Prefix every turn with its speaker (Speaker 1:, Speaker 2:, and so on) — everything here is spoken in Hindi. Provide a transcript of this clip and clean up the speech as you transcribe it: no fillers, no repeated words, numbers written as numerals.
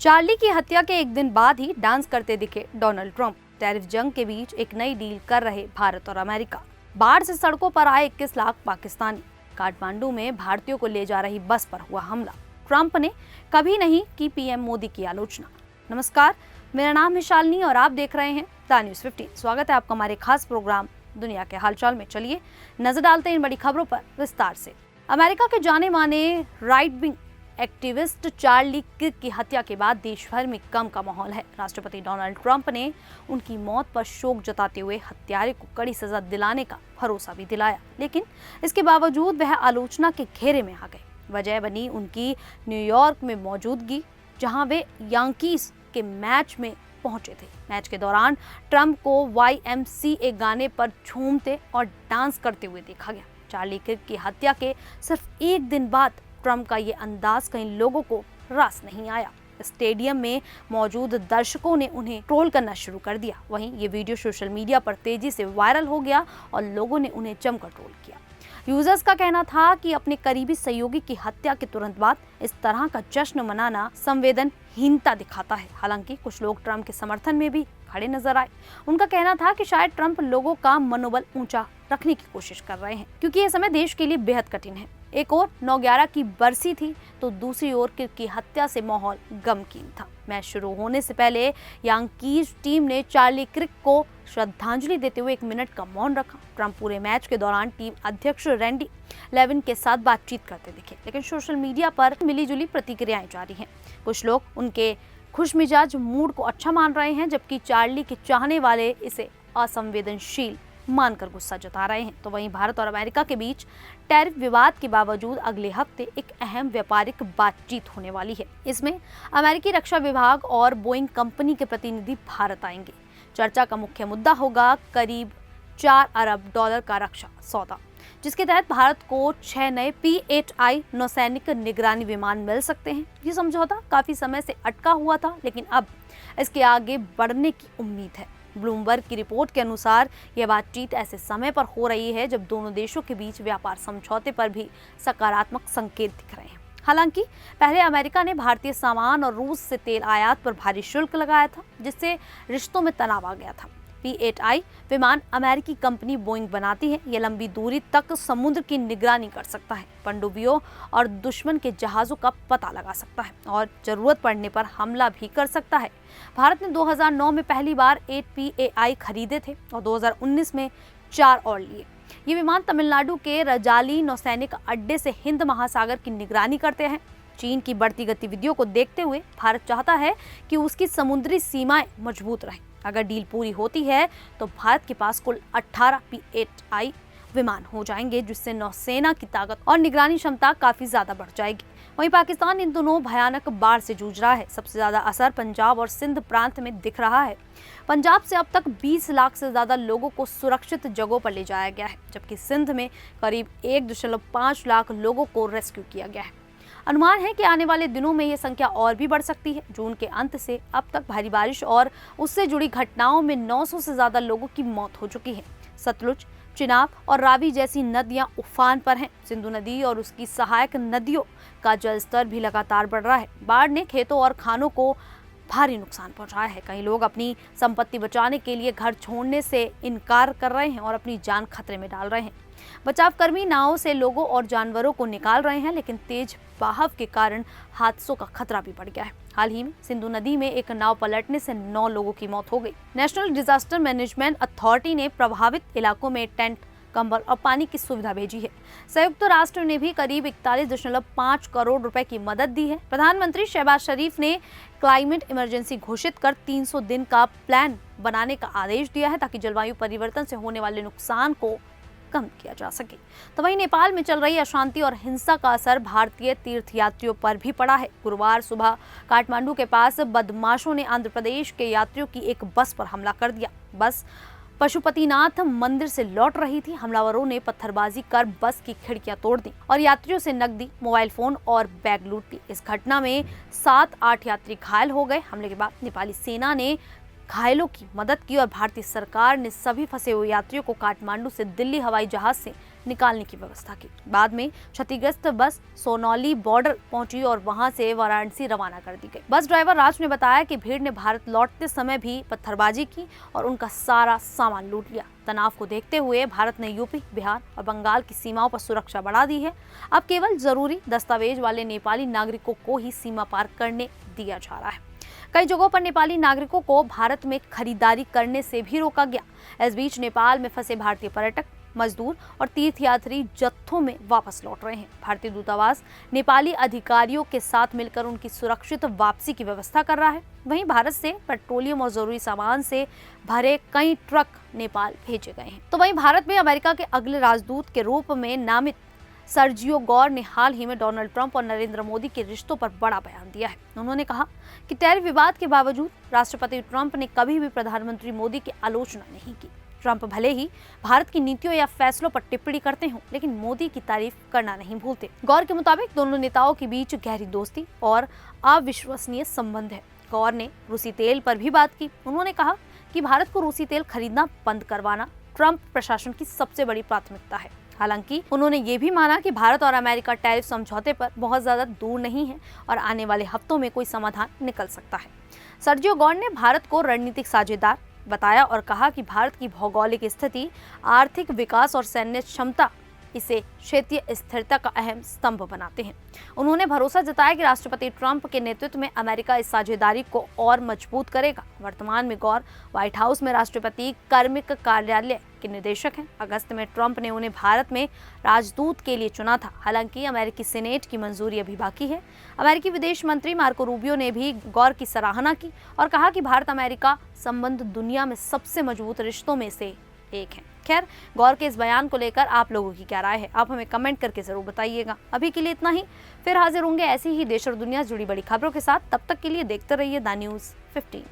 Speaker 1: चार्ली की हत्या के एक दिन बाद ही डांस करते दिखे डोनाल्ड ट्रंप। टैरिफ जंग के बीच एक नई डील कर रहे भारत और अमेरिका। बाढ़ से सड़कों पर आए 21 लाख पाकिस्तानी। काठमांडू में भारतीयों को ले जा रही बस पर हुआ हमला। ट्रंप ने कभी नहीं की पीएम मोदी की आलोचना। नमस्कार, मेरा नाम है शालिनी और आप देख रहे हैं द न्यूज़ 15। स्वागत है आपका हमारे खास प्रोग्राम दुनिया के हालचाल में। चलिए नजर डालते हैं इन बड़ी खबरों पर विस्तार से। अमेरिका के जाने माने right wing activist Charlie Kirk की हत्या के बाद देश भर में गम का माहौल है। राष्ट्रपति डोनाल्ड ट्रंप ने उनकी मौत पर शोक जताते हुए हत्यारे को कड़ी सजा दिलाने का भरोसा भी दिलाया, लेकिन इसके बावजूद वह आलोचना के घेरे में आ गए। वजह बनी उनकी न्यूयॉर्क में मौजूदगी, जहां वे यांकीज के मैच में पहुंचे थे। मैच के दौरान ट्रंप को YMCA गाने पर झूमते और डांस करते हुए देखा गया। चार्ली किर्क की हत्या के सिर्फ एक दिन बाद ट्रंप का ये अंदाज कई लोगों को रास नहीं आया। स्टेडियम में मौजूद दर्शकों ने उन्हें ट्रोल करना शुरू कर दिया। वहीं ये वीडियो सोशल मीडिया पर तेजी से वायरल हो गया और लोगों ने उन्हें जमकर ट्रोल किया। यूजर्स का कहना था कि अपने करीबी सहयोगी की हत्या के तुरंत बाद इस तरह का जश्न मनाना संवेदनहीनता दिखाता है। हालांकि कुछ लोग ट्रंप के समर्थन में भी खड़े नजर आए। उनका कहना था कि शायद ट्रंप लोगों का मनोबल ऊंचा रखने की कोशिश कर रहे हैं, क्योंकि यह समय देश के लिए बेहद कठिन है। एक और 9/11 की बरसी थी तो दूसरी ओर किर्क की हत्या से माहौल गमगीन था। मैच शुरू होने से पहले यांकीज टीम ने चार्ली किर्क को श्रद्धांजलि देते हुए 1 मिनट का मौन रखा। ट्रंप पूरे मैच के दौरान टीम अध्यक्ष रैंडी लेविन के साथ बातचीत करते दिखे, लेकिन सोशल मीडिया पर मिलीजुली प्रतिक्रियाएं जारी हैं। कुछ लोग उनके खुशमिजाज मूड को अच्छा मान रहे हैं, जबकि चार्ली के चाहने वाले इसे असंवेदनशील मानकर गुस्सा जता रहे हैं। तो वहीं भारत और अमेरिका के बीच टैरिफ विवाद के बावजूद अगले हफ्ते एक अहम व्यापारिक बातचीत होने वाली है। इसमें अमेरिकी रक्षा विभाग और बोइंग कंपनी के प्रतिनिधि भारत आएंगे। चर्चा का मुख्य मुद्दा होगा करीब $4 अरब का रक्षा सौदा, जिसके तहत भारत को 6 नए P-8I नौसैनिक निगरानी विमान मिल सकते हैं। ये समझौता काफी समय से अटका हुआ था, लेकिन अब इसके आगे बढ़ने की उम्मीद है। ब्लूमबर्ग की रिपोर्ट के अनुसार यह बातचीत ऐसे समय पर हो रही है जब दोनों देशों के बीच व्यापार समझौते पर भी सकारात्मक संकेत दिख रहे हैं। हालांकि पहले अमेरिका ने भारतीय सामान और रूस से तेल आयात पर भारी शुल्क लगाया था, जिससे रिश्तों में तनाव आ गया था। P-8I विमान अमेरिकी कंपनी बोइंग बनाती है। यह लंबी दूरी तक समुद्र की निगरानी कर सकता है, पनडुब्बियों और दुश्मन के जहाजों का पता लगा सकता है और जरूरत पड़ने पर हमला भी कर सकता है। भारत ने 2009 में पहली बार 8 P-8I खरीदे थे और 2019 में 4 और लिए। ये विमान तमिलनाडु के रजाली नौसैनिक अड्डे से हिंद महासागर की निगरानी करते हैं। चीन की बढ़ती गतिविधियों को देखते हुए भारत चाहता है कि उसकी समुद्री सीमाएं मजबूत रहें। अगर डील पूरी होती है तो भारत के पास कुल 18 P-8I विमान हो जाएंगे, जिससे नौसेना की ताकत और निगरानी क्षमता काफी ज्यादा बढ़ जाएगी। वहीं पाकिस्तान इन दोनों भयानक बाढ़ से जूझ रहा है। सबसे ज्यादा असर पंजाब और सिंध प्रांत में दिख रहा है। पंजाब से अब तक 20 लाख से ज्यादा लोगों को सुरक्षित जगहों पर ले जाया गया है, जबकि सिंध में करीब 1.5 लाख लोगों को रेस्क्यू किया गया है। अनुमान है कि आने वाले दिनों में यह संख्या और भी बढ़ सकती है। जून के अंत से अब तक भारी बारिश और उससे जुड़ी घटनाओं में 900 से ज्यादा लोगों की मौत हो चुकी है। सतलुज, चिनाब और रावी जैसी नदियां उफान पर हैं। सिंधु नदी और उसकी सहायक नदियों का जलस्तर भी लगातार बढ़ रहा है। बाढ़ ने खेतों और खानों को भारी नुकसान पहुंचाया है। कई लोग अपनी संपत्ति बचाने के लिए घर छोड़ने से इनकार कर रहे हैं और अपनी जान खतरे में डाल रहे हैं। बचाव कर्मी नावों से लोगों और जानवरों को निकाल रहे हैं, लेकिन तेज बहाव के कारण हादसों का खतरा भी बढ़ गया है। हाल ही में सिंधु नदी में एक नाव पलटने से 9 लोगों की मौत हो गई। नेशनल डिजास्टर मैनेजमेंट अथॉरिटी ने प्रभावित इलाकों में टेंट, कंबल और पानी की सुविधा भेजी है। संयुक्त राष्ट्र ने भी करीब 41.5 करोड़ रुपए की मदद दी है। प्रधानमंत्री शहबाज शरीफ ने क्लाइमेट इमरजेंसी घोषित कर 300 दिन का प्लान बनाने का आदेश दिया है, ताकि जलवायु परिवर्तन से होने वाले नुकसान को कम किया जा सके। तो वहीं नेपाल में चल रही अशांति और हिंसा का असर भारतीय तीर्थयात्रियों पर भी पड़ा है। गुरुवार सुबह काठमांडू के पास बदमाशों ने आंध्र प्रदेश के यात्रियों की एक बस पर हमला कर दिया। बस पशुपतिनाथ मंदिर से लौट रही थी। हमलावरों ने पत्थरबाजी कर बस की खिड़कियां तोड़ दी और यात्रियों से नकदी, मोबाइल फोन और बैग लूट ली। इस घटना में 7-8 यात्री घायल हो गए। हमले के बाद नेपाली सेना ने घायलों की मदद की और भारतीय सरकार ने सभी फंसे हुए यात्रियों को काठमांडू से दिल्ली हवाई जहाज से निकालने की व्यवस्था की। बाद में क्षतिग्रस्त बस सोनौली बॉर्डर पहुंची और वहां से वाराणसी रवाना कर दी गई। बस ड्राइवर राज ने बताया कि भीड़ ने भारत लौटते समय भी पत्थरबाजी की और उनका सारा सामान लूट लिया। तनाव को देखते हुए भारत ने यूपी, बिहार और बंगाल की सीमाओं पर सुरक्षा बढ़ा दी है। अब केवल जरूरी दस्तावेज वाले नेपाली नागरिकों को ही सीमा पार करने दिया जा रहा है। कई जगहों पर नेपाली नागरिकों को भारत में खरीदारी करने से भी रोका गया। इस बीच नेपाल में फंसे भारतीय पर्यटक, मजदूर और तीर्थयात्री जत्थों में वापस लौट रहे हैं। भारतीय दूतावास नेपाली अधिकारियों के साथ मिलकर उनकी सुरक्षित वापसी की व्यवस्था कर रहा है। वहीं भारत से पेट्रोलियम और जरूरी सामान से भरे कई ट्रक नेपाल भेजे गए हैं। तो वहीं भारत में अमेरिका के अगले राजदूत के रूप में नामित सर्जियो गौर ने हाल ही में डोनाल्ड ट्रंप और नरेंद्र मोदी के रिश्तों पर बड़ा बयान दिया है। उन्होंने कहा कि टैरिफ विवाद के बावजूद राष्ट्रपति ट्रंप ने कभी भी प्रधानमंत्री मोदी की आलोचना नहीं की। ट्रंप भले ही भारत की नीतियों या फैसलों पर टिप्पणी करते हों, लेकिन मोदी की तारीफ करना नहीं भूलते। गौर के मुताबिक दोनों नेताओं के बीच गहरी दोस्ती और अविश्वसनीय संबंध है। गौर ने रूसी तेल पर भी बात की। उन्होंने कहा कि भारत को रूसी तेल खरीदना बंद करवाना ट्रंप प्रशासन की सबसे बड़ी प्राथमिकता है। हालांकि उन्होंने ये भी माना कि भारत और अमेरिका टैरिफ समझौते पर बहुत ज्यादा दूर नहीं है और आने वाले हफ्तों में कोई समाधान निकल सकता है। सर्जियो गौर ने भारत को रणनीतिक साझेदार बताया और कहा कि भारत की भौगोलिक स्थिति, आर्थिक विकास और सैन्य क्षमता इसे क्षेत्रीय स्थिरता का अहम स्तंभ बनाते हैं। उन्होंने भरोसा जताया कि राष्ट्रपति ट्रंप के नेतृत्व में अमेरिका इस साझेदारी को और मजबूत करेगा। वर्तमान में गौर व्हाइट हाउस में राष्ट्रपति कार्मिक कार्यालय के निदेशक हैं। अगस्त में ट्रंप ने उन्हें भारत में राजदूत के लिए चुना था। हालांकि अमेरिकी सीनेट की मंजूरी अभी बाकी है। अमेरिकी विदेश मंत्री मार्को रूबियो ने भी गौर की सराहना की और कहा कि भारत अमेरिका संबंध दुनिया में सबसे मजबूत रिश्तों में से एक है। खैर, गौर के इस बयान को लेकर आप लोगों की क्या राय है, आप हमें कमेंट करके जरूर बताइएगा। अभी के लिए इतना ही, फिर हाजिर होंगे ऐसी ही देश और दुनिया से जुड़ी बड़ी खबरों के साथ। तब तक के लिए देखते रहिए द न्यूज़ 15।